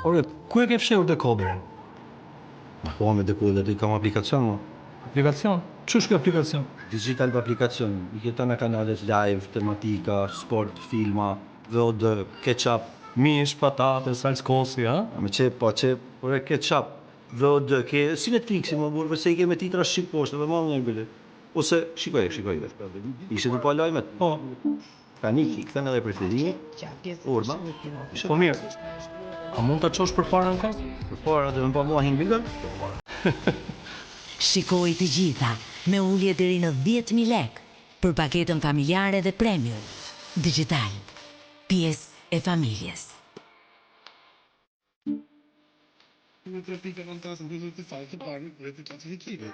Ore, ku e ke fshehur dekoderin? Po me dekoder i kam aplikacion mo. Aplikacion? Ç'është kjo aplikacion? Digital aplikacion. I ke tana kanalet live, tematika, sport, filma, VOD, ketchup. Mish, patate, salskosi, ha? Me por e ketchup, VOD, ke si Netflixi më burë, se i ke me titra shqip poshtë, dhe ma më në bële. Ose, shikoj. Ishe të pa lajmet? Po, Kaniki, këtën edhe preferimi, urma. po mirë. A mund ta çosh përpara në kohë? Për para dhe me pa mua hingë Shikoj të gjitha me ulje deri në 10.000 lek për paketën familjare dhe premium. Digital, pjesë e familjes. Në 3.9 të fajtë të parë në kërët të klasifikime.